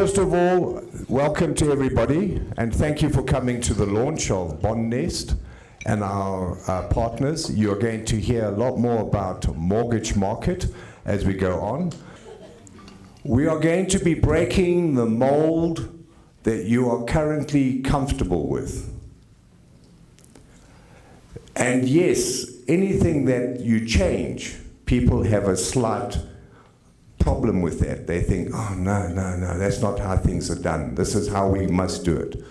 first of all, welcome to everybody, and thank you for coming to the launch of Bondnest and our partners. You're going to hear a lot more about mortgage market as we go on. We are going to be breaking the mold that you are currently comfortable with. And yes, anything that you change, people have a slight problem with that. They think, oh, no, that's not how things are done. This is how we must do it.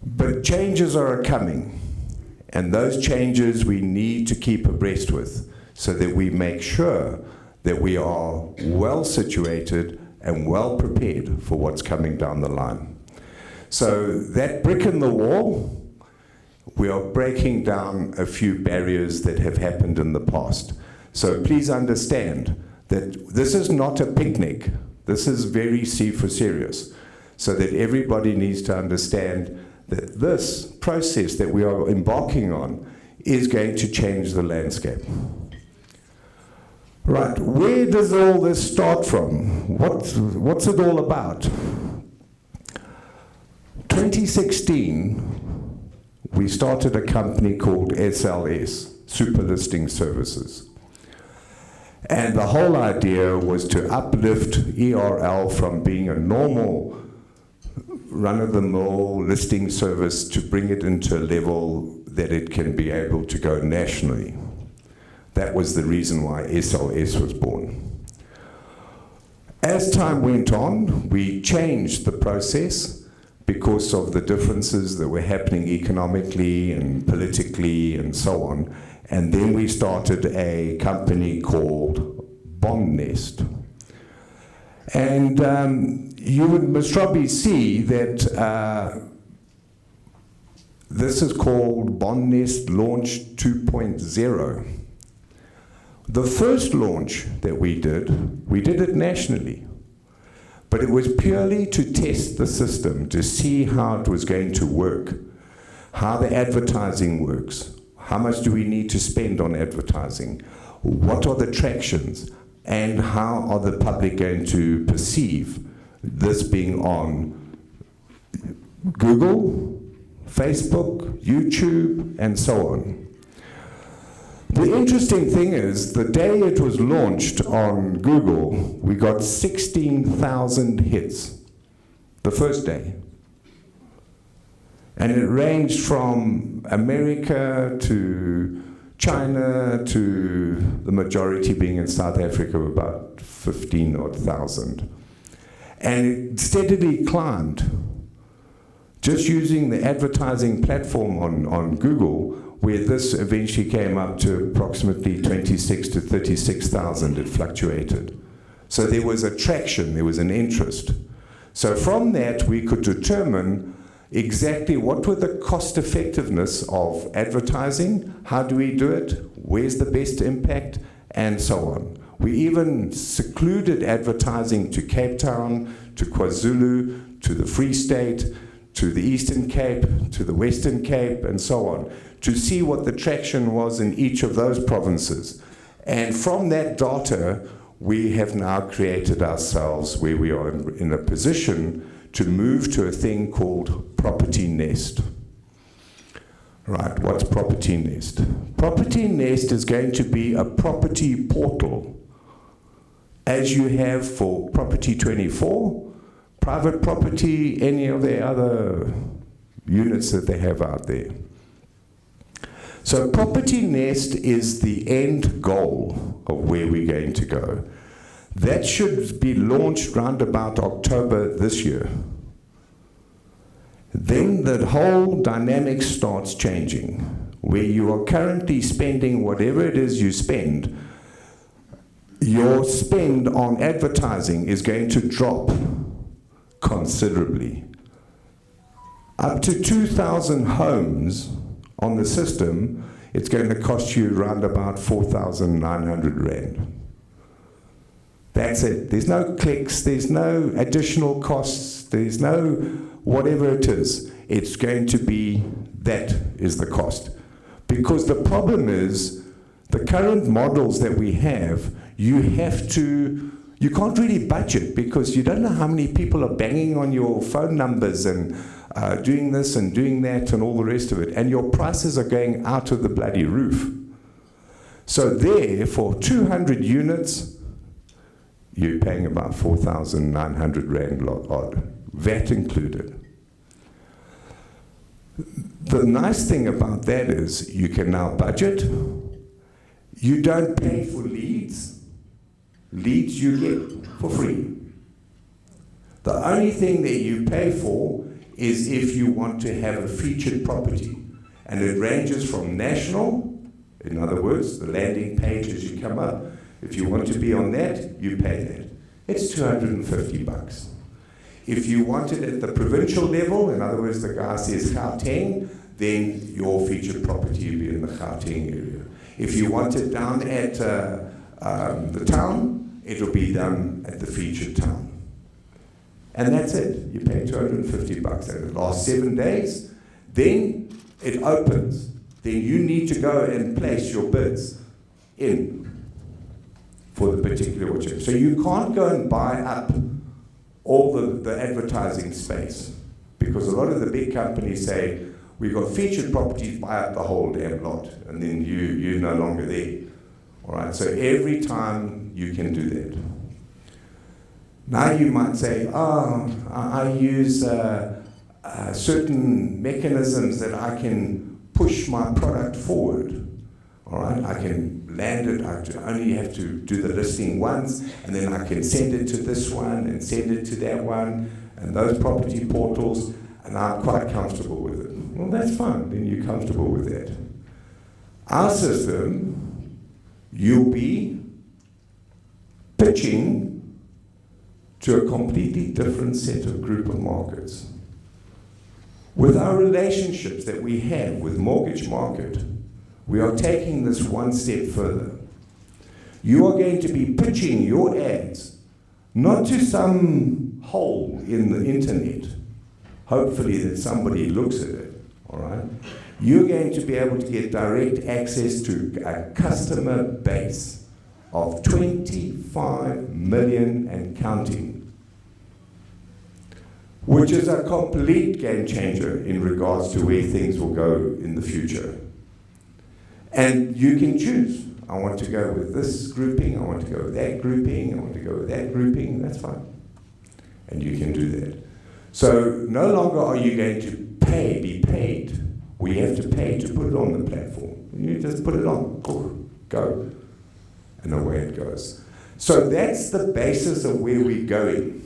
But changes are coming, and those changes we need to keep abreast with so that we make sure that we are well situated and well prepared for what's coming down the line. So that brick in the wall, we are breaking down a few barriers that have happened in the past. So please understand that this is not a picnic. This is very serious. So that everybody needs to understand that this process that we are embarking on is going to change the landscape. Right, where does all this start from? What's it all about? 2016, we started a company called SLS, Super Listing Services. And the whole idea was to uplift ERL from being a normal run-of-the-mill listing service to bring it into a level that it can be able to go nationally. That was the reason why SLS was born. As time went on, we changed the process because of the differences that were happening economically and politically and so on. And then we started a company called Bondnest. And you would most probably see that this is called Bondnest Launch 2.0. The first launch that we did it nationally. But it was purely to test the system, to see how it was going to work, how the advertising works. How much do we need to spend on advertising? What are the tractions? And how are the public going to perceive this being on Google, Facebook, YouTube, and so on? The interesting thing is, the day it was launched on Google, we got 16,000 hits the first day. And it ranged from America to China to the majority being in South Africa, about 15,000. And it steadily climbed. Just using the advertising platform on Google, where this eventually came up to approximately 26 to 36,000, it fluctuated. So there was a traction, there was an interest. So from that, we could determine exactly what were the cost effectiveness of advertising, how do we do it, where's the best impact, and so on. We even secluded advertising to Cape Town, to KwaZulu, to the Free State, to the Eastern Cape, to the Western Cape, and so on, to see what the traction was in each of those provinces. And from that data, we have now created ourselves where we are in a position to move to a thing called Property Nest. Right, what's Property Nest? Property Nest is going to be a property portal, as you have for Property 24, private property, any of the other units that they have out there. So Property Nest is the end goal of where we're going to go. That should be launched round about October this year. Then the whole dynamic starts changing, where you are currently spending whatever it is you spend. Your spend on advertising is going to drop considerably. Up to 2,000 homes on the system, it's going to cost you around about 4,900 Rand. That's it. There's no clicks, there's no additional costs, there's no whatever it is. It's going to be, that is the cost. Because the problem is, the current models that we have, you you can't really budget because you don't know how many people are banging on your phone numbers and doing this and doing that and all the rest of it. And your prices are going out of the bloody roof. So there, for 200 units, you're paying about 4,900 Rand odd, VAT included. The nice thing about that is you can now budget. You don't pay for leads. Leads you get for free. The only thing that you pay for is if you want to have a featured property. And it ranges from national, in other words, the landing page as you come up. If you want to be on that, you pay that. It's 250 bucks. If you want it at the provincial level, in other words, the guy says Gauteng, then your featured property will be in the Gauteng area. If you want it down at the town, it'll be done at the featured town. And that's it. You pay 250 bucks. And it lasts 7 days. Then it opens. Then you need to go and place your bids in for the particular watch. So you can't go and buy up all the advertising space, because a lot of the big companies say, we've got featured properties, buy up the whole damn lot, and then you're no longer there. All right, so every time you can do that. Now you might say, I use certain mechanisms that I can push my product forward. All right, I can land it, I only have to do the listing once, and then I can send it to this one and send it to that one, and those property portals, and I'm quite comfortable with it. Well, that's fine, then you're comfortable with that. Our system, you'll be pitching to a completely different set of group of markets. With our relationships that we have with Mortgage Market, we are taking this one step further. You are going to be pitching your ads, not to some hole in the internet, hopefully that somebody looks at it, all right? You're going to be able to get direct access to a customer base of 25 million and counting, which is a complete game changer in regards to where things will go in the future. And you can choose. I want to go with this grouping, I want to go with that grouping, I want to go with that grouping, that's fine. And you can do that. So no longer are you going to be paid. We have to pay to put it on the platform. You just put it on, go, and away it goes. So that's the basis of where we're going.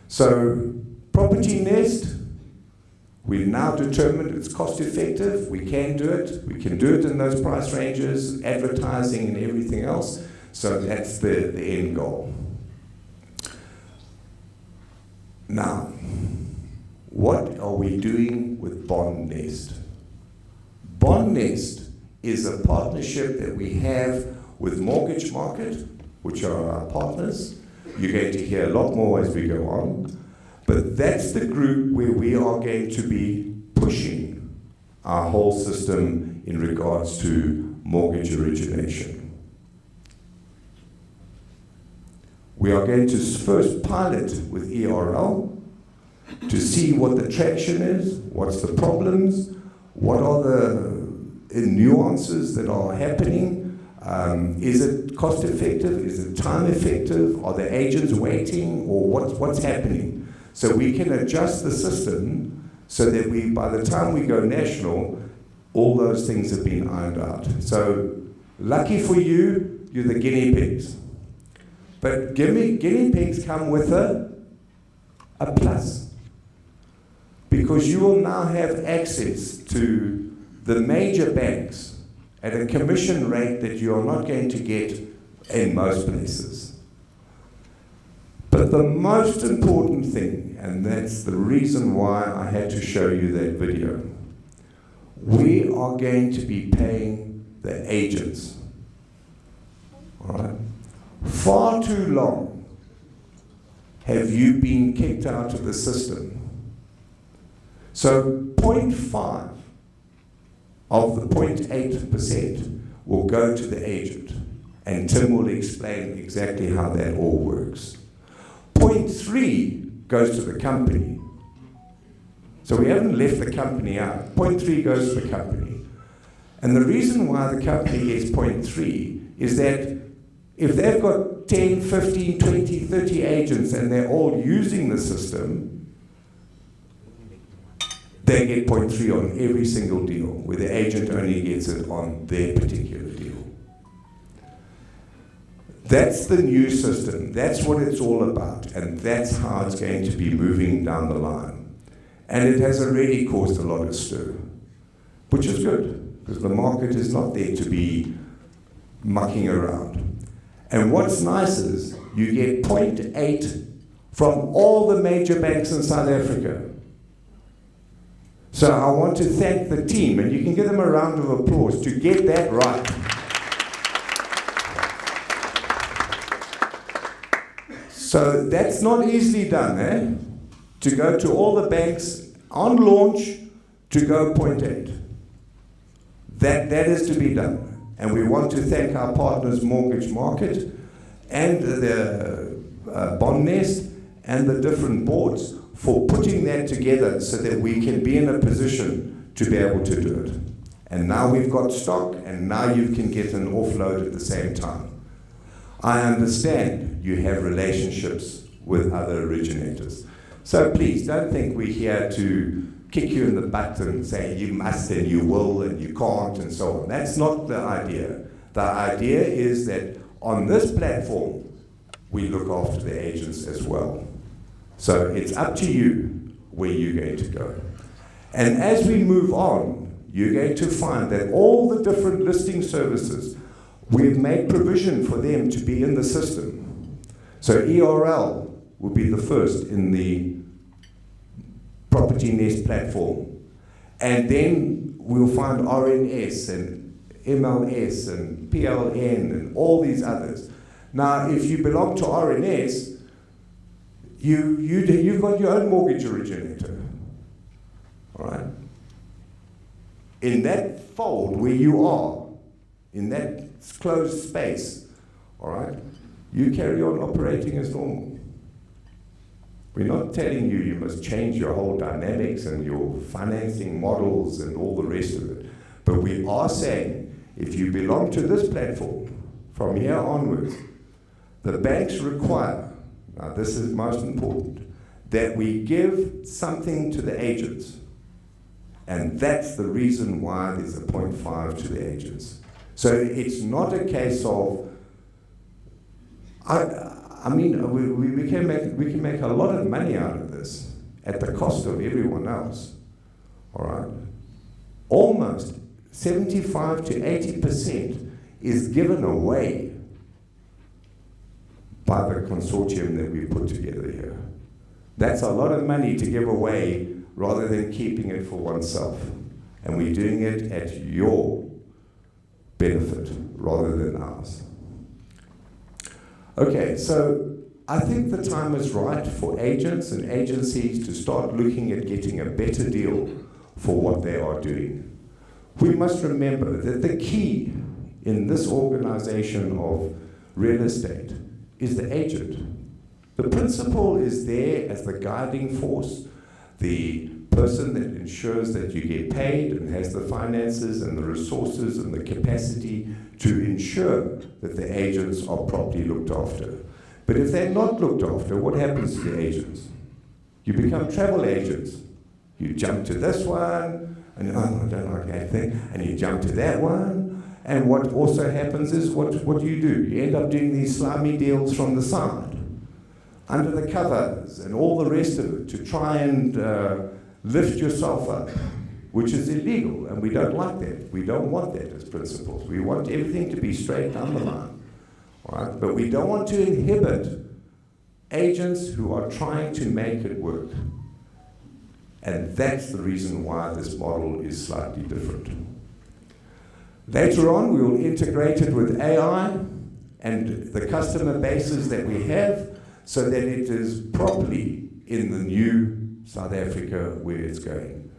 So Property Nest, we've now determined it's cost effective, we can do it in those price ranges, advertising and everything else, so that's the end goal. Now, what are we doing with Bondnest? Bondnest is a partnership that we have with Mortgage Market, which are our partners. You're going to hear a lot more as we go on. But that's the group where we are going to be pushing our whole system in regards to mortgage origination. We are going to first pilot with ERL to see what the traction is, what's the problems, what are the nuances that are happening. Is it cost effective? Is it time effective? Are the agents waiting? Or what's happening? So we can adjust the system so that by the time we go national, all those things have been ironed out. So lucky for you, you're the guinea pigs. But guinea pigs come with a plus. Because you will now have access to the major banks at a commission rate that you are not going to get in most places. But the most important thing, and that's the reason why I had to show you that video, we are going to be paying the agents. All right? Far too long have you been kicked out of the system. So 0.5 of the 0.8% will go to the agent. And Tim will explain exactly how that all works. Point 3 goes to the company. So we haven't left the company out. Point 3 goes to the company. And the reason why the company gets point 3 is that if they've got 10, 15, 20, 30 agents and they're all using the system, they get point 3 on every single deal, where the agent only gets it on their particular deal. That's the new system. That's what it's all about. And that's how it's going to be moving down the line. And it has already caused a lot of stir, which is good, because the market is not there to be mucking around. And what's nice is you get 0.8 from all the major banks in South Africa. So I want to thank the team, and you can give them a round of applause to get that right. So that's not easily done, eh? To go to all the banks on launch to go 0.8. That is to be done. And we want to thank our partners, Mortgage Market, and the Bondnest, and the different boards for putting that together so that we can be in a position to be able to do it. And now we've got stock, and now you can get an offload at the same time. I understand you have relationships with other originators. So please, don't think we're here to kick you in the butt and say you must and you will and you can't and so on. That's not the idea. The idea is that on this platform, we look after the agents as well. So it's up to you where you're going to go. And as we move on, you're going to find that all the different listing services, we've made provision for them to be in the system. So ERL will be the first in the Property Nest platform. And then we'll find RNS and MLS and PLN and all these others. Now, if you belong to RNS, you've got your own mortgage originator, all right? In that fold where you are, in that closed space, all right, you carry on operating as normal. We're not telling you must change your whole dynamics and your financing models and all the rest of it. But we are saying, if you belong to this platform, from here onwards, the banks require, now this is most important, that we give something to the agents. And that's the reason why there's a 0.5 to the agents. So it's not a case of, I mean, we can make a lot of money out of this at the cost of everyone else, all right? Almost 75 to 80% is given away by the consortium that we put together here. That's a lot of money to give away rather than keeping it for oneself. And we're doing it at your benefit rather than ours. Okay, so I think the time is right for agents and agencies to start looking at getting a better deal for what they are doing. We must remember that the key in this organization of real estate is the agent. The principal is there as the guiding force, the person that ensures that you get paid and has the finances and the resources and the capacity to ensure that the agents are properly looked after. But if they're not looked after, what happens to the agents? You become travel agents. You jump to this one, and oh, I don't like that thing, and you jump to that one, and what also happens is, what do? You end up doing these slimy deals from the side, under the covers, and all the rest of it, to try and lift yourself up, which is illegal, and we don't like that. We don't want that as principals. We want everything to be straight down the line, all right? But we don't want to inhibit agents who are trying to make it work. And that's the reason why this model is slightly different. Later on, we will integrate it with AI and the customer bases that we have so that it is properly in the new South Africa where it's going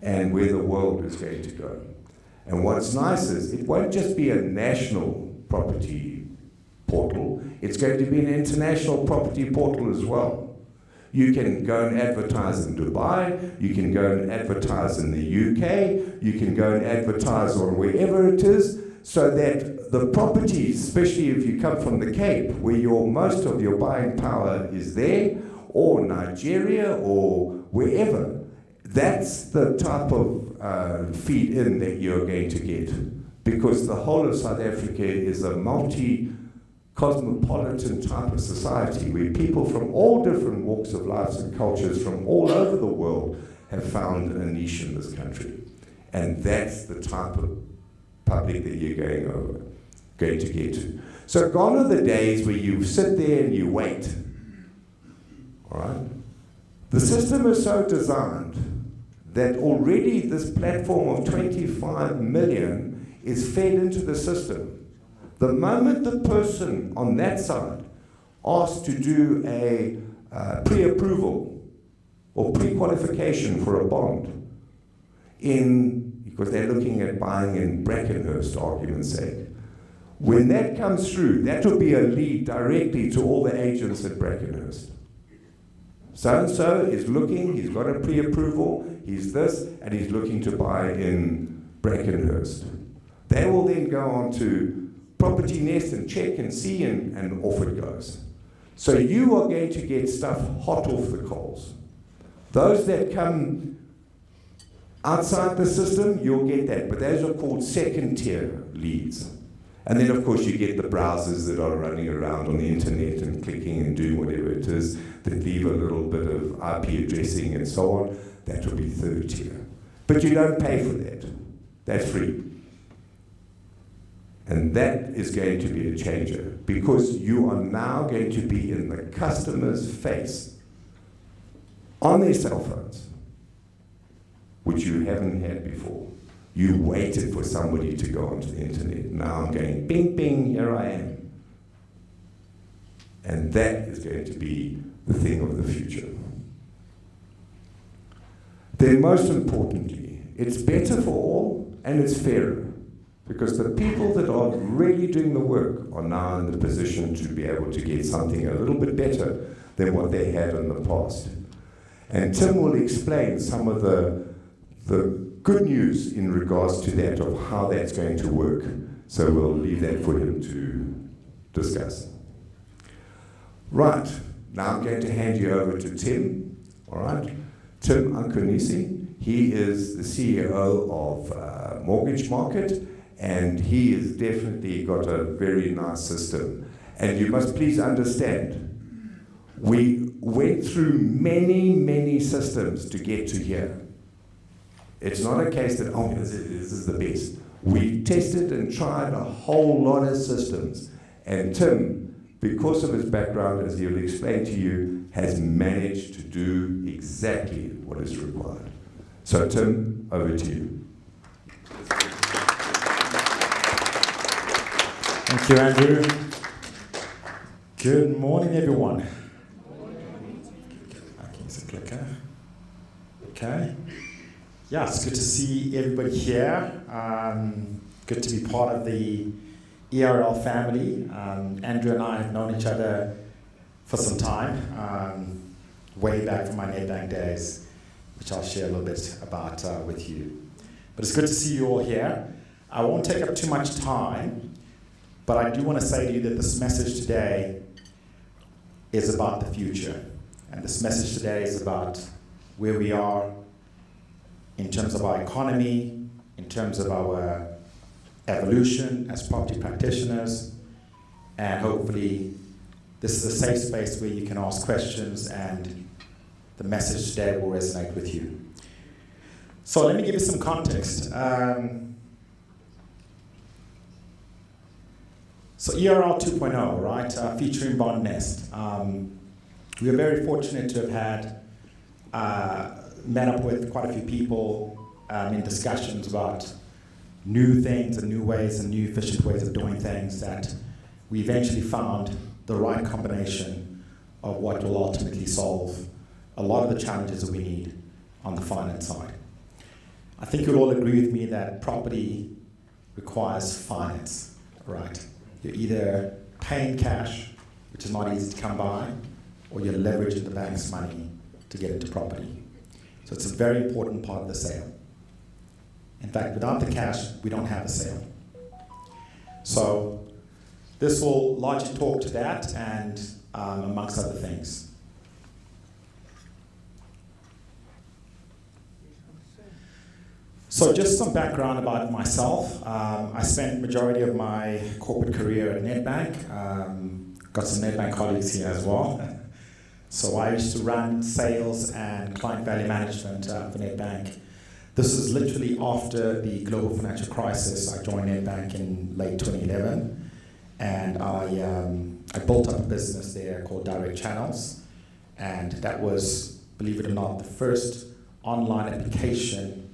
and where the world is going to go. And what's nice is it won't just be a national property portal, it's going to be an international property portal as well. You can go and advertise in Dubai, you can go and advertise in the UK, you can go and advertise on wherever it is, so that the properties, especially if you come from the Cape, where most of your buying power is there, or Nigeria, or wherever, that's the type of feed-in that you're going to get. Because the whole of South Africa is a cosmopolitan type of society where people from all different walks of life and cultures from all over the world have found a niche in this country. And that's the type of public that you're going to get to. So gone are the days where you sit there and you wait. All right? The system is so designed that already this platform of 25 million is fed into the system. The moment the person on that side asks to do a pre-approval or pre-qualification for a bond, because they're looking at buying in Brackenhurst, argument's sake, when that comes through, that will be a lead directly to all the agents at Brackenhurst. So-and-so is looking, he's got a pre-approval, he's this, and he's looking to buy in Brackenhurst. They will then go on to Property Nest and check and see, and off it goes. So you are going to get stuff hot off the coals. Those that come outside the system, you'll get that, but those are called second-tier leads. And then, of course, you get the browsers that are running around on the internet and clicking and doing whatever it is, that leave a little bit of IP addressing and so on. That will be third tier. But you don't pay for that. That's free. And that is going to be a changer, because you are now going to be in the customer's face on their cell phones, which you haven't had before. You waited for somebody to go onto the internet. Now I'm going, bing, bing, here I am. And that is going to be the thing of the future. Then most importantly, it's better for all and it's fairer. Because the people that are really doing the work are now in the position to be able to get something a little bit better than what they had in the past. And Tim will explain some of the good news in regards to that, of how that's going to work. So we'll leave that for him to discuss. Right, now I'm going to hand you over to Tim. All right, Tim Ankonisi. He is the CEO of Mortgage Market. And he has definitely got a very nice system. And you must please understand, we went through many, many systems to get to here. It's not a case that, oh, this is the best. We tested and tried a whole lot of systems. And Tim, because of his background, as he'll explain to you, has managed to do exactly what is required. So Tim, over to you. Thank you, Andrew. Good morning, everyone. Okay, it's a clicker. Okay. Yeah, it's good to see everybody here. Good to be part of the ERL family. Andrew and I have known each other for some time, way back from my NetBank days, which I'll share a little bit about with you. But it's good to see you all here. I won't take up too much time. But I do want to say to you that this message today is about the future. And this message today is about where we are in terms of our economy, in terms of our evolution as property practitioners, and hopefully this is a safe space where you can ask questions and the message today will resonate with you. So let me give you some context. So ERL 2.0, right, featuring Bondnest. We are very fortunate to have met up with quite a few people in discussions about new things and new ways and new efficient ways of doing things, that we eventually found the right combination of what will ultimately solve a lot of the challenges that we need on the finance side. I think you'll all agree with me that property requires finance, right? You're either paying cash, which is not easy to come by, or you're leveraging the bank's money to get into property. So it's a very important part of the sale. In fact, without the cash, we don't have a sale. So this will largely talk to that and amongst other things. So just some background about myself. I spent majority of my corporate career at Nedbank. Got some Nedbank colleagues here as well. So I used to run sales and client value management for Nedbank. This is literally after the global financial crisis. I joined Nedbank in late 2011, and I built up a business there called Direct Channels, and that was, believe it or not, the first online application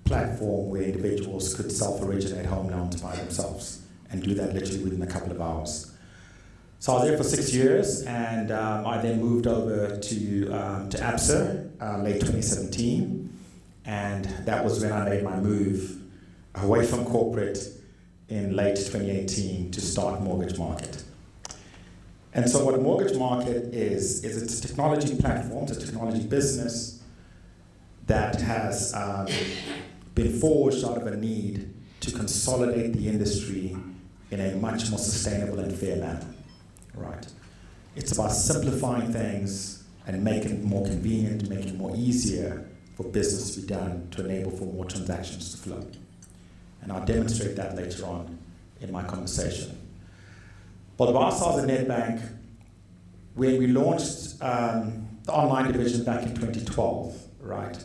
platform where individuals could self-originate home loans by themselves and do that literally within a couple of hours. So I was there for 6 years, and I then moved over to ABSA late 2017, and that was when I made my move away from corporate in late 2018 to start Mortgage Market. And so what Mortgage Market is it's a technology platform, it's a technology business that has been forged out of a need to consolidate the industry in a much more sustainable and fair manner, right? It's about simplifying things and making it more convenient, making it more easier for business to be done to enable for more transactions to flow. And I'll demonstrate that later on in my conversation. But whilst I was at Nedbank, when we launched the online division back in 2012, right?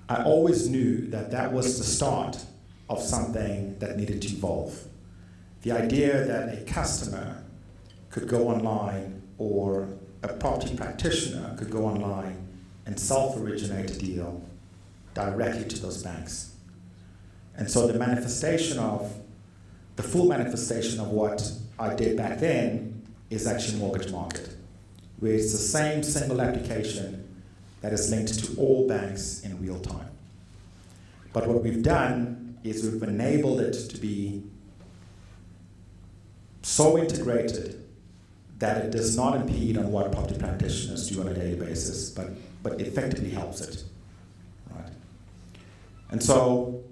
I always knew that that was the start of something that needed to evolve. The idea that a customer could go online or a property practitioner could go online and self-originate a deal directly to those banks. And so the full manifestation of what I did back then is actually Mortgage Market, where it's the same single application that is linked to all banks in real time. But what we've done is we've enabled it to be so integrated that it does not impede on what property practitioners do on a daily basis, but effectively helps it, right? And so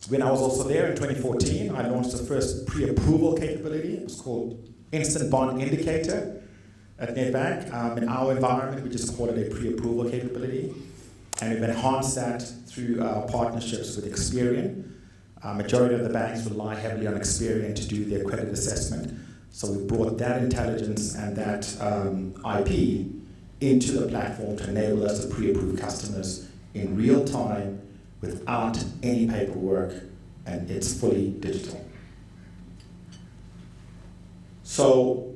when I was also there in 2014, I launched the first pre-approval capability. It was called Instant Bond Indicator at Nedbank. In our environment, we just call it a pre-approval capability. And we've enhanced that through our partnerships with Experian. Majority of the banks rely heavily on Experian to do their credit assessment. So we brought that intelligence and that IP into the platform to enable us to pre-approve customers in real time without any paperwork, and it's fully digital. So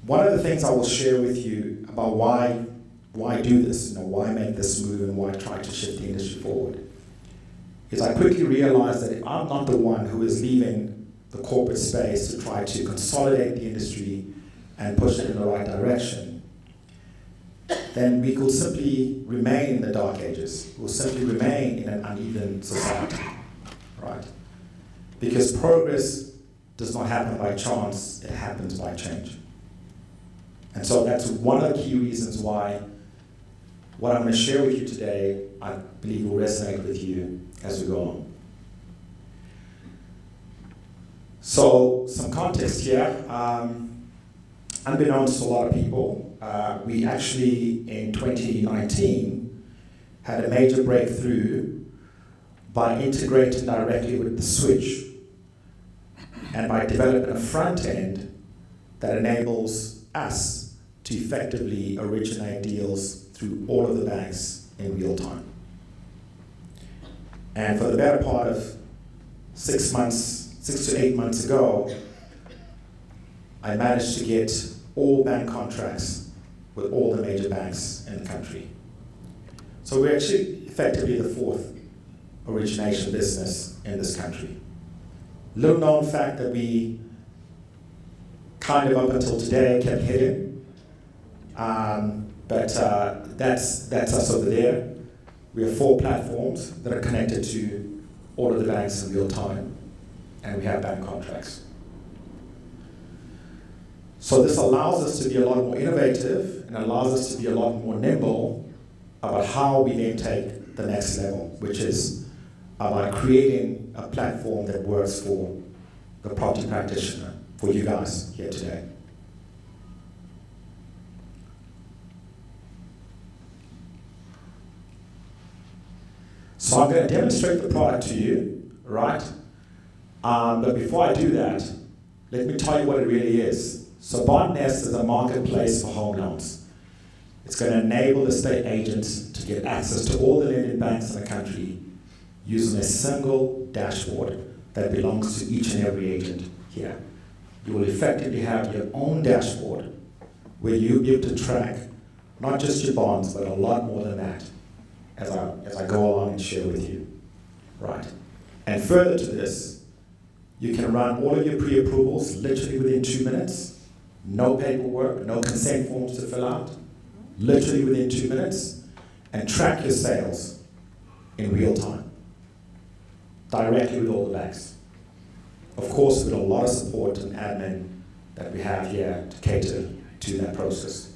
one of the things I will share with you about why do this, why make this move and why try to shift the industry forward, is I quickly realized that if I'm not the one who is leaving the corporate space to try to consolidate the industry and push it in the right direction, then we could simply remain in the dark ages. We'll simply remain in an uneven society, right? Because progress does not happen by chance, it happens by change. And so that's one of the key reasons why what I'm going to share with you today, I believe will resonate with you as we go on. So, some context here. Unbeknownst to a lot of people, we actually, in 2019, had a major breakthrough by integrating directly with the switch and by developing a front end that enables us to effectively originate deals through all of the banks in real time. And for the better part of 6 to 8 months ago, I managed to get all bank contracts with all the major banks in the country. So we're actually effectively the fourth origination business in this country. Little known fact that we kind of up until today kept hidden, but that's us over there. We have 4 platforms that are connected to all of the banks in real time, and we have bank contracts. So this allows us to be a lot more innovative and allows us to be a lot more nimble about how we then take the next level, which is about creating a platform that works for the property practitioner, for you guys here today. So I'm going to demonstrate the product to you, right? But before I do that, let me tell you what it really is. So Bondnest is a marketplace for home loans. It's going to enable estate agents to get access to all the lending banks in the country using a single dashboard that belongs to each and every agent here. You will effectively have your own dashboard where you'll be able to track not just your bonds, but a lot more than that as I go along and share with you. Right. And further to this, you can run all of your pre-approvals literally within 2 minutes. No paperwork, no consent forms to fill out. Literally within 2 minutes. And track your sales in real time. Directly with all the banks. Of course, with a lot of support and admin that we have here to cater to that process.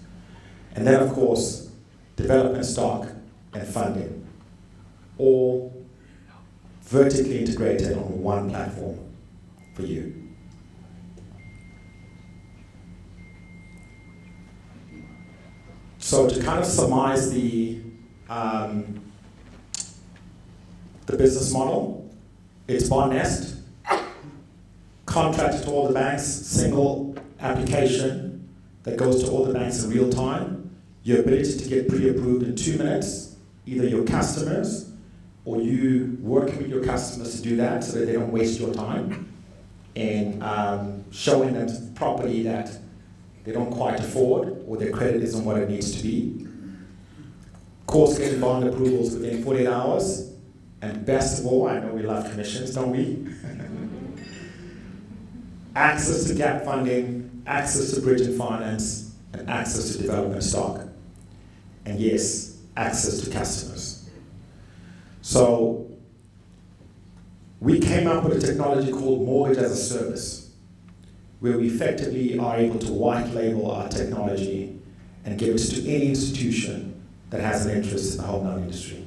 And then, of course, development stock and funding, all vertically integrated on one platform for you. So to kind of surmise the business model, it's Bondnest, contracted to all the banks, single application that goes to all the banks in real time, your ability to get pre-approved in 2 minutes, either your customers or you working with your customers to do that so that they don't waste your time, and showing them property that they don't quite afford or their credit isn't what it needs to be. Of course, getting bond approvals within 48 hours, and best of all, I know we love commissions, don't we? Access to gap funding, access to bridge and finance, and access to development stock. And yes, access to customers. So we came up with a technology called Mortgage as a Service, where we effectively are able to white label our technology and give it to any institution that has an interest in the home loan industry.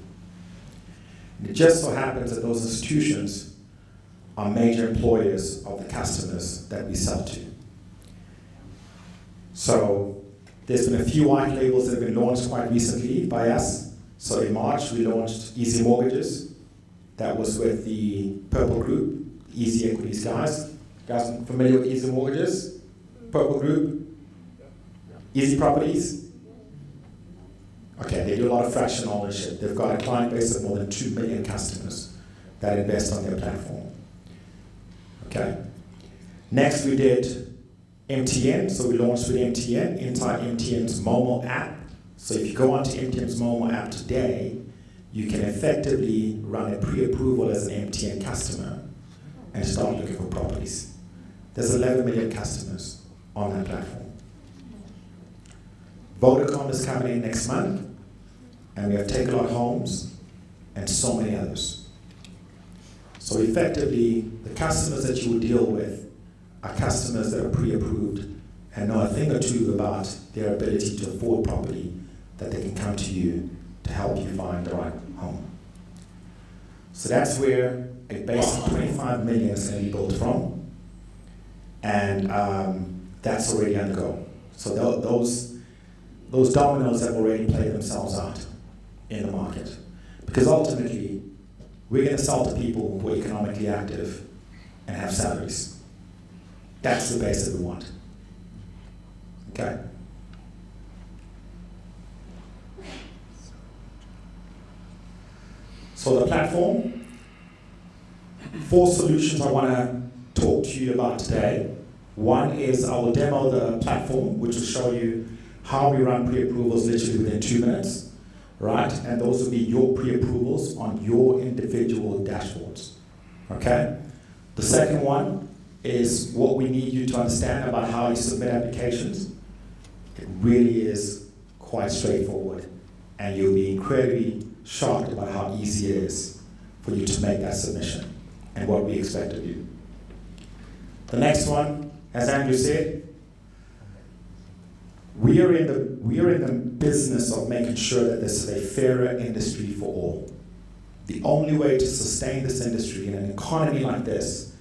And it just so happens that those institutions are major employers of the customers that we sell to. So there's been a few white labels that have been launched quite recently by us. So in March, we launched Easy Mortgages. That was with the Purple Group, Easy Equities guys. You guys familiar with Easy Mortgages? Purple Group? Easy Properties? Okay, they do a lot of fractional ownership. They've got a client base of more than 2 million customers that invest on their platform. Okay. Next, we did MTN, so we launched with MTN, inside MTN's Momo app. So if you go onto MTN's Momo app today, you can effectively run a pre-approval as an MTN customer and start looking for properties. There's 11 million customers on that platform. Vodacom is coming in next month, and we have Take-A-Lot Homes and so many others. So effectively, the customers that you will deal with are customers that are pre-approved and know a thing or two about their ability to afford property, that they can come to you to help you find the right home. So that's where a base of 25 million is going to be built from, and that's already on the go. So those dominoes have already played themselves out in the market, because ultimately we're going to sell to people who are economically active and have salaries. That's the base that we want. Okay? So the platform, 4 solutions I want to talk to you about today. One is I will demo the platform, which will show you how we run pre-approvals literally within 2 minutes, right? And those will be your pre-approvals on your individual dashboards, okay? The second one is what we need you to understand about how you submit applications. It really is quite straightforward, and you'll be incredibly shocked about how easy it is for you to make that submission and what we expect of you. The next one, as Andrew said, We are in the business of making sure that this is a fairer industry for all. The only way to sustain this industry in an economy like this,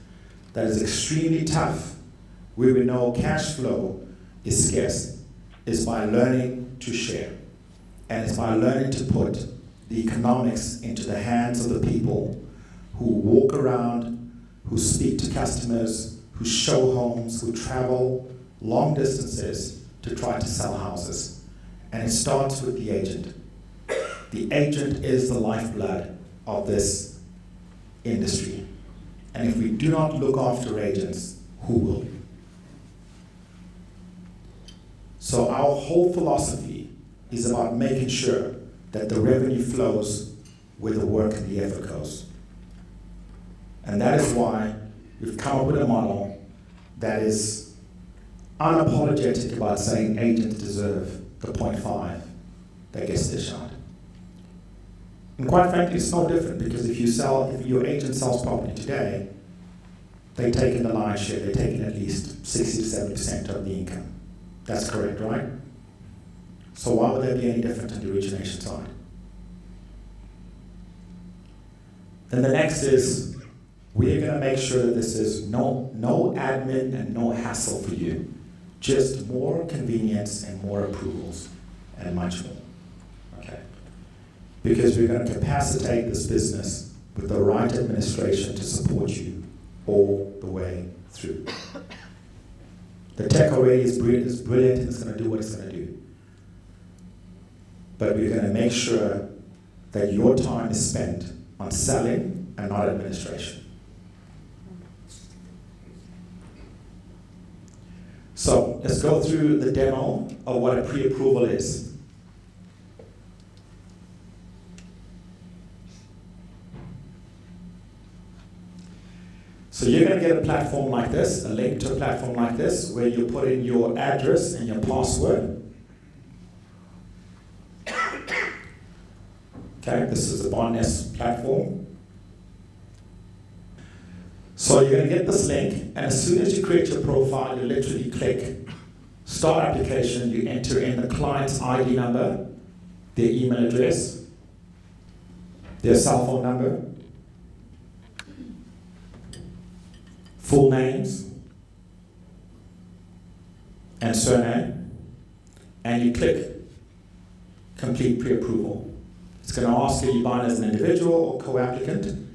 that is extremely tough, where we know cash flow is scarce, is by learning to share. And it's by learning to put the economics into the hands of the people who walk around, who speak to customers, who show homes, who travel long distances to try to sell houses. And it starts with the agent. The agent is the lifeblood of this industry. And if we do not look after agents, who will? So our whole philosophy is about making sure that the revenue flows where the work and the effort goes. And that is why we've come up with a model that is unapologetic about saying agents deserve the 0.5 that gets dished out. And quite frankly, it's no different, because if your agent sells property today, they take in the lion's share, they take in at least 60 to 70% of the income. That's correct, right? So why would that be any different on the origination side? Then the next is, we're going to make sure that this is no admin and no hassle for you. Just more convenience and more approvals and much more. Okay? Because we're going to capacitate this business with the right administration to support you all the way through. The tech already is brilliant and it's going to do what it's going to do. But we're going to make sure that your time is spent on selling and not administration. So let's go through the demo of what a pre-approval is. So you're going to get a platform like this, a link to a platform like this, where you put in your address and your password. Okay, this is the Bondnest platform. So you're going to get this link, and as soon as you create your profile, you literally click Start Application. You enter in the client's ID number, their email address, their cell phone number, full names, and surname, and you click Complete Pre-Approval. It's going to ask you buying as an individual or co-applicant,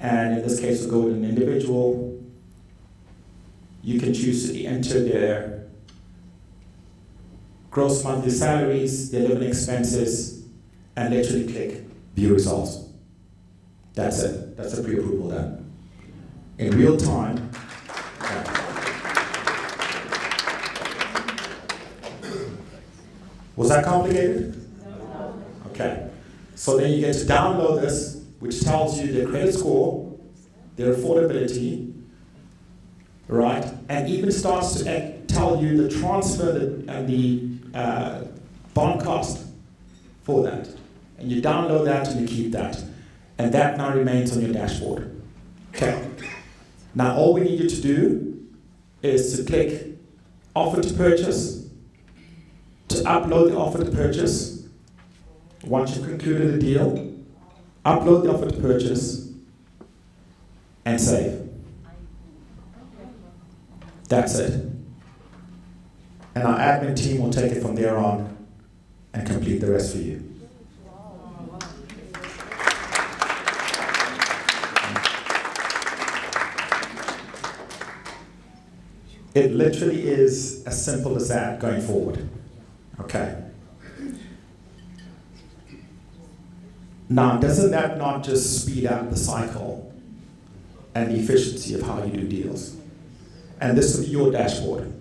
and in this case, we'll go with an individual. You can choose to enter their gross monthly salaries, their living expenses, and literally click View Results. That's it. That's a pre-approval done. In real time. Was that complicated? No. Okay. So then you get to download this, which tells you their credit score, their affordability, right? And even starts to tell you the transfer and the bond cost for that. And you download that and you keep that. And that now remains on your dashboard. Okay. Now all we need you to do is to click Offer to Purchase, to upload the offer to purchase. Once you've concluded the deal, upload the offer to purchase, and save. That's it. And our admin team will take it from there on and complete the rest for you. It literally is as simple as that going forward. Okay. Now, doesn't that not just speed up the cycle and the efficiency of how you do deals? And this will be your dashboard.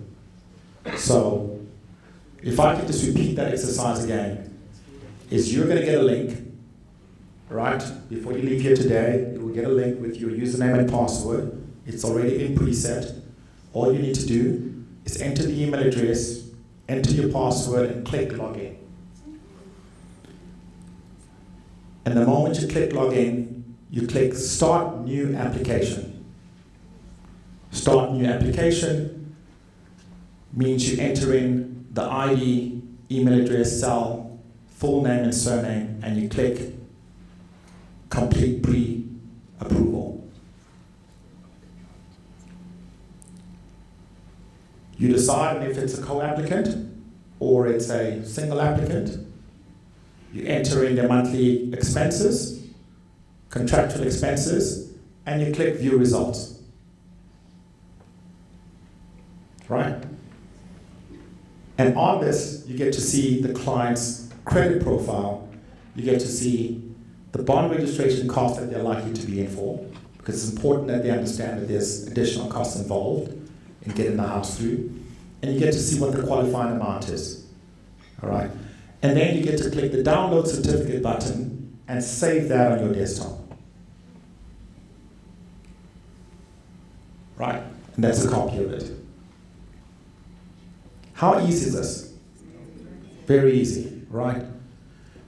So, if I could just repeat that exercise again, is you're going to get a link, right? Before you leave here today, you will get a link with your username and password. It's already been preset. All you need to do is enter the email address, enter your password, and click Login. And the moment you click Login, you click Start New Application. Start New Application means you enter in the ID, email address, cell, full name and surname, and you click complete pre-approval. You decide on if it's a co-applicant or it's a single applicant. You enter in their monthly expenses, contractual expenses, and you click view results. Right? And on this, you get to see the client's credit profile. You get to see the bond registration cost that they're likely to be in for, because it's important that they understand that there's additional costs involved in getting the house through. And you get to see what the qualifying amount is. All right? And then you get to click the download certificate button and save that on your desktop. Right? And that's a copy of it. How easy is this? Very easy, right?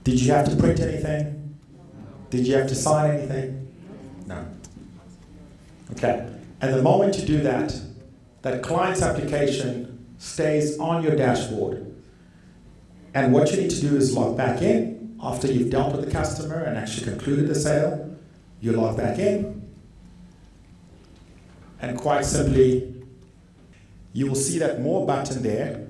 Did you have to print anything? Did you have to sign anything? No. Okay. And the moment you do that, that client's application stays on your dashboard. And what you need to do is log back in after you've dealt with the customer and actually concluded the sale. You log back in. And quite simply, you will see that more button there,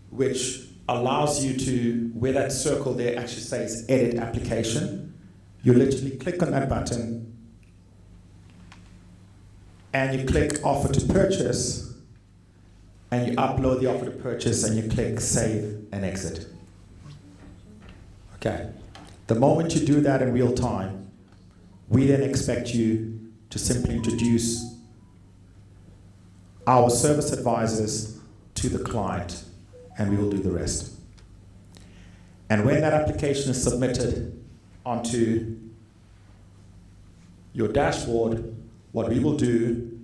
which allows you to, where that circle there actually says edit application. You literally click on that button and you click offer to purchase and you upload the offer to purchase and you click save and exit. Okay. The moment you do that in real time, we then expect you to simply introduce our service advisors to the client, and we will do the rest. And when that application is submitted onto your dashboard, what we will do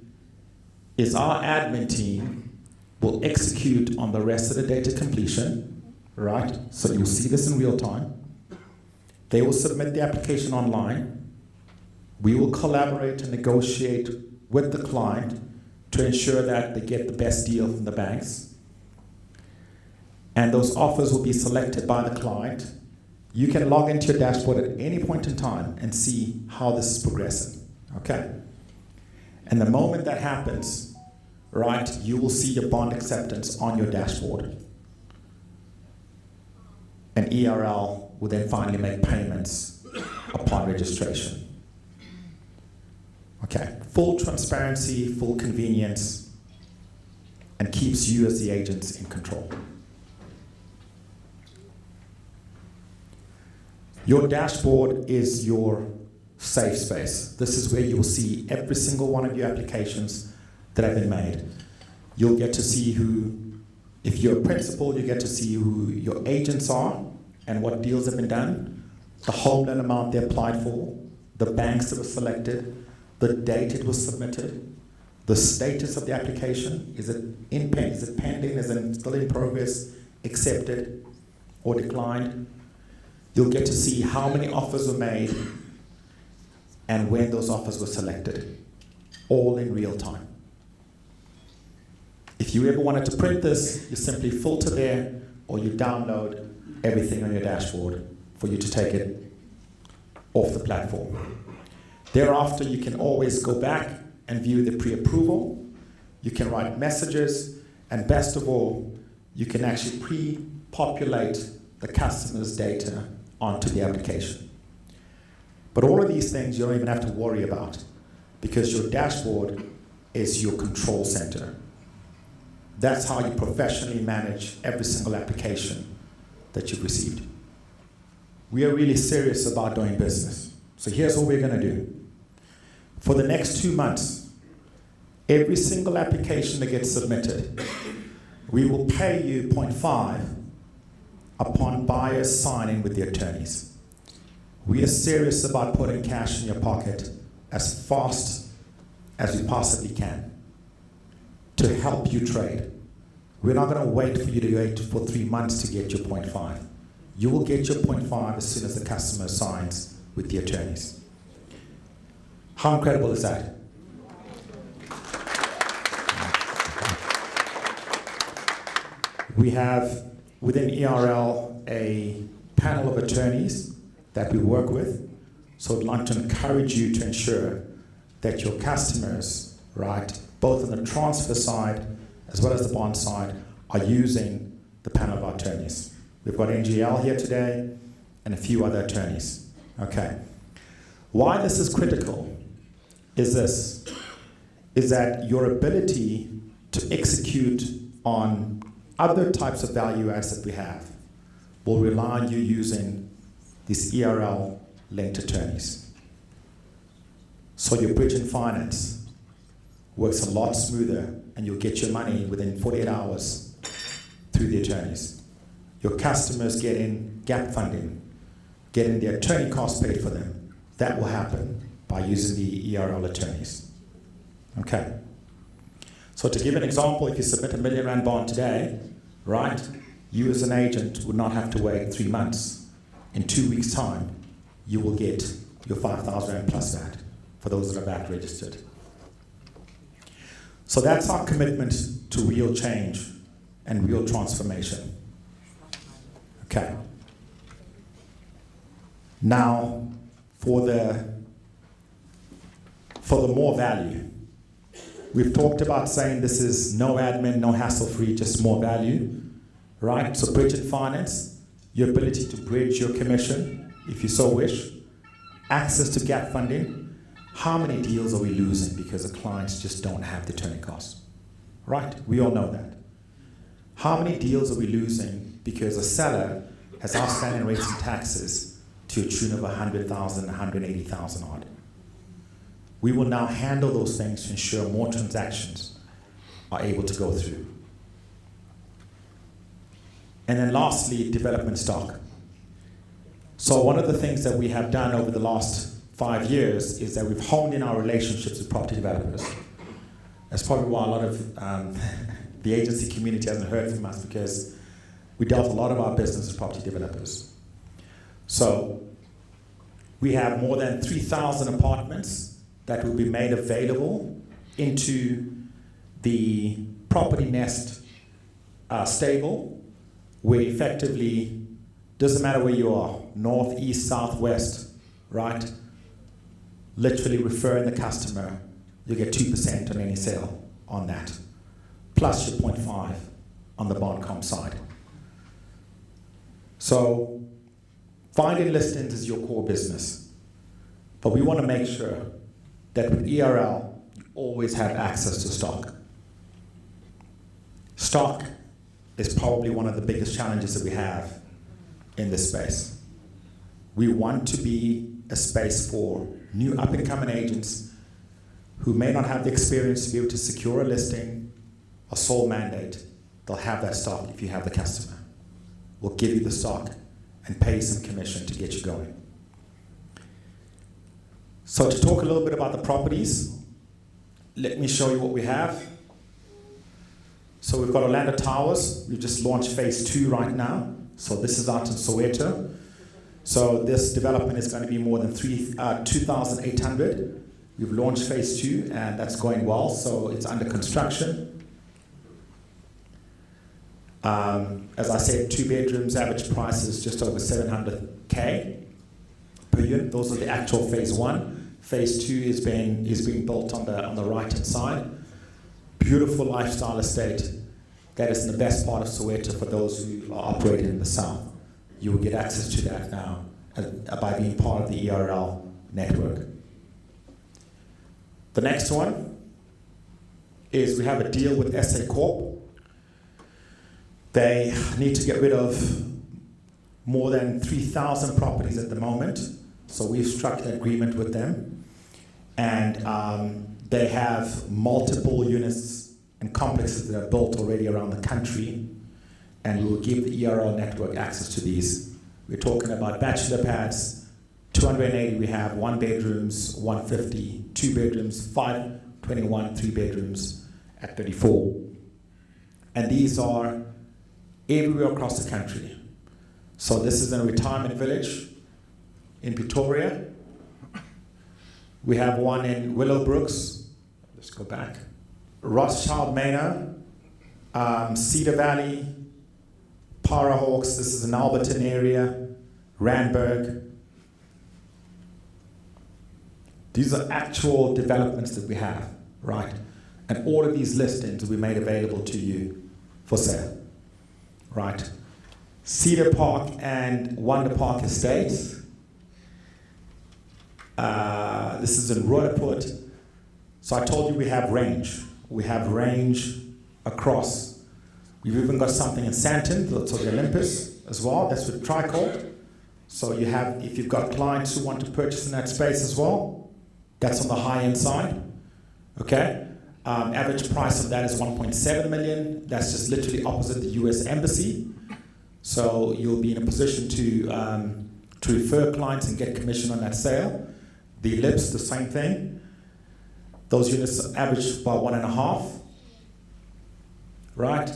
is our admin team will execute on the rest of the data completion, right? So you'll see this in real time. They will submit the application online. We will collaborate and negotiate with the client to ensure that they get the best deal from the banks. And those offers will be selected by the client. You can log into your dashboard at any point in time and see how this is progressing, okay? And the moment that happens, right, you will see your bond acceptance on your dashboard. And ERL will then finally make payments upon registration. Okay, full transparency, full convenience, and keeps you as the agents in control. Your dashboard is your safe space. This is where you'll see every single one of your applications that have been made. You'll get to see who, if you're a principal, you get to see who your agents are and what deals have been done, the home loan amount they applied for, the banks that were selected, the date it was submitted, the status of the application. Is it in pen? Is it pending? Is it still in progress? Accepted or declined? You'll get to see how many offers were made and when those offers were selected, all in real time. If you ever wanted to print this, you simply filter there or you download everything on your dashboard for you to take it off the platform. Thereafter, you can always go back and view the pre-approval. You can write messages, and best of all, you can actually pre-populate the customer's data onto the application. But all of these things you don't even have to worry about because your dashboard is your control center. That's how you professionally manage every single application that you've received. We are really serious about doing business. So here's what we're going to do. For the next 2 months, every single application that gets submitted, we will pay you 0.5 upon buyers signing with the attorneys. We are serious about putting cash in your pocket as fast as we possibly can to help you trade. We're not going to wait for you to wait for 3 months to get your 0.5. You will get your 0.5 as soon as the customer signs with the attorneys. How incredible is that? We have within ERL a panel of attorneys that we work with. So I'd like to encourage you to ensure that your customers, right, both on the transfer side as well as the bond side, are using the panel of attorneys. We've got NGL here today and a few other attorneys. Okay. Why this is critical is that your ability to execute on other types of value adds that we have will rely on you using these ERL-linked attorneys. So your bridge and finance works a lot smoother, and you'll get your money within 48 hours through the attorneys. Your customers getting gap funding, getting the attorney costs paid for them. That will happen by using the ERL attorneys. Okay. So to give an example, if you submit a R1 million bond today, right, you as an agent would not have to wait 3 months. In 2 weeks' time, you will get your R5,000 plus VAT for those that are VAT registered. So that's our commitment to real change and real transformation. Okay. Now, for the more value. We've talked about saying this is no admin, no hassle-free, just more value, right? So bridge and finance, your ability to bridge your commission, if you so wish, access to gap funding. How many deals are we losing because the clients just don't have the attorney costs, right? We all know that. How many deals are we losing because a seller has outstanding rates and taxes to a tune of 100,000, 180,000 odd? We will now handle those things to ensure more transactions are able to go through. And then lastly, development stock. So one of the things that we have done over the last 5 years is that we've honed in our relationships with property developers. That's probably why a lot of the agency community hasn't heard from us, because we dealt a lot of our business with property developers. So we have more than 3,000 apartments that will be made available into the Bondnest stable, where effectively, doesn't matter where you are, north, east, south, west, right? Literally referring the customer, you get 2% on any sale on that, plus your 0.5 on the Bondcom side. So finding listings is your core business, but we want to make sure that with ERL, you always have access to stock. Stock is probably one of the biggest challenges that we have in this space. We want to be a space for new up-and-coming agents who may not have the experience to be able to secure a listing, a sole mandate. They'll have that stock if you have the customer. We'll give you the stock and pay some commission to get you going. So to talk a little bit about the properties, let me show you what we have. So we've got Orlando Towers. We've just launched phase 2 right now. So this is out in Soweto. So this development is going to be more than 2,800. We've launched phase 2, and that's going well. So it's under construction. As I said, 2 bedrooms, average price is just over 700K per unit. Those are the actual phase 1. Phase 2 is being built on the right-hand side. Beautiful lifestyle estate that is in the best part of Soweto for those who are operating in the south. You will get access to that now by being part of the ERL network. The next one is we have a deal with SA Corp. They need to get rid of more than 3,000 properties at the moment. So we've struck an agreement with them. And they have multiple units and complexes that are built already around the country. And we will give the ERL network access to these. We're talking about bachelor pads, 280 we have, 1 bedrooms, 150, 2 bedrooms, 521, 3 bedrooms at 34. And these are everywhere across the country. So this is in a retirement village in Pretoria. We have one in Willowbrooks. Let's go back. Rothschild Manor, Cedar Valley, Parahawks, this is in Alberton area, Randburg. These are actual developments that we have, right? And all of these listings will be made available to you for sale, right? Cedar Park and Wonder Park Estates. This is in Roodepoort. So I told you we have range. We have range across. We've even got something in Santon, so the Olympus as well. That's with Tricold. So you have, if you've got clients who want to purchase in that space as well, that's on the high-end side. Okay. Average price of that is 1.7 million. That's just literally opposite the US Embassy. So you'll be in a position to refer clients and get commission on that sale. The Ellipse, the same thing. Those units average about 1.5, right?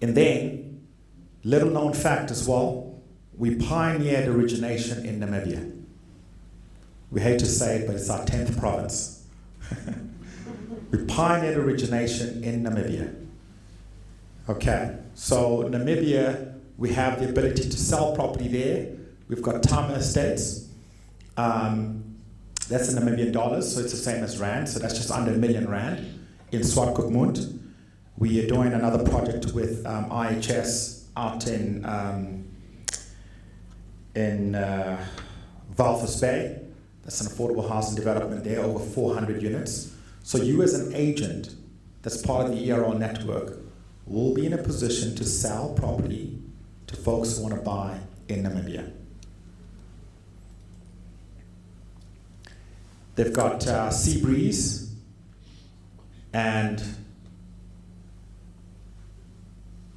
And then, little known fact as well, we pioneered origination in Namibia. We hate to say it, but it's our 10th province. We pioneered origination in Namibia. Okay, so Namibia, we have the ability to sell property there. We've got Tama Estates. That's in Namibian dollars, so it's the same as Rand, so that's just under R1 million in Swakopmund. We are doing another project with IHS out in Walvis Bay. That's an affordable housing development there, over 400 units. So you as an agent that's part of the ERL network will be in a position to sell property to folks who want to buy in Namibia. They've got Seabreeze, and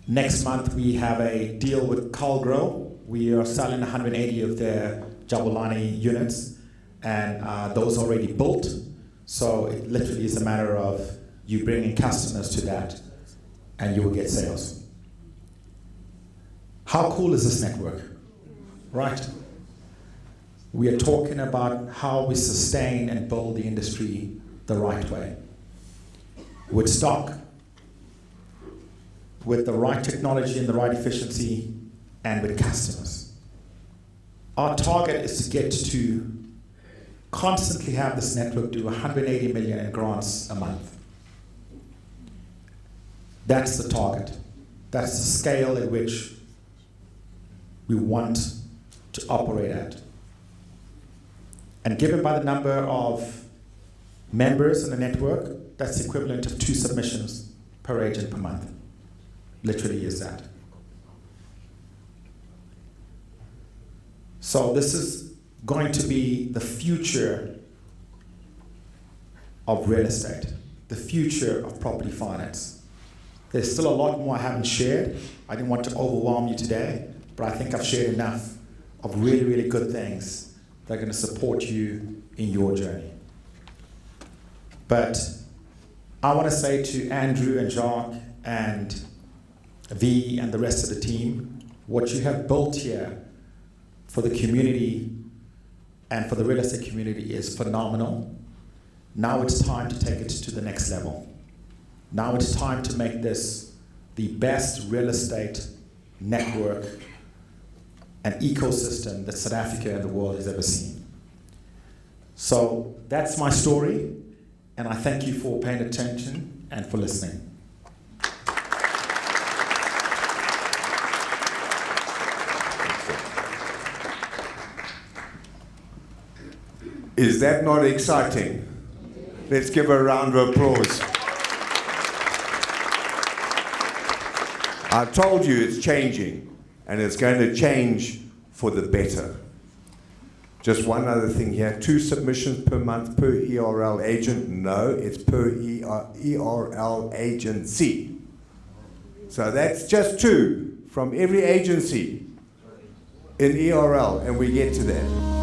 next month we have a deal with Calgro. We are selling 180 of their Jabulani units, and those are already built. So it literally is a matter of you bringing customers to that, and you will get sales. How cool is this network? Right. We are talking about how we sustain and build the industry the right way. With stock, with the right technology and the right efficiency, and with customers. Our target is to get to constantly have this network do 180 million in grants a month. That's the target. That's the scale at which we want to operate at. And given by the number of members in the network, that's the equivalent of 2 submissions per agent per month. Literally is that. So this is going to be the future of real estate, the future of property finance. There's still a lot more I haven't shared. I didn't want to overwhelm you today, but I think I've shared enough of really, really good things that are going to support you in your journey. But I want to say to Andrew and Jacques and V and the rest of the team, what you have built here for the community and for the real estate community is phenomenal. Now it's time to take it to the next level. Now it's time to make this the best real estate network and ecosystem that South Africa and the world has ever seen. So that's my story, and I thank you for paying attention and for listening. Is that not exciting? Let's give a round of applause. I told you it's changing, and it's going to change for the better. Just one other thing here, 2 submissions per month per ERL agent. No, it's per ERL agency. So that's just 2 from every agency in ERL, and we get to that.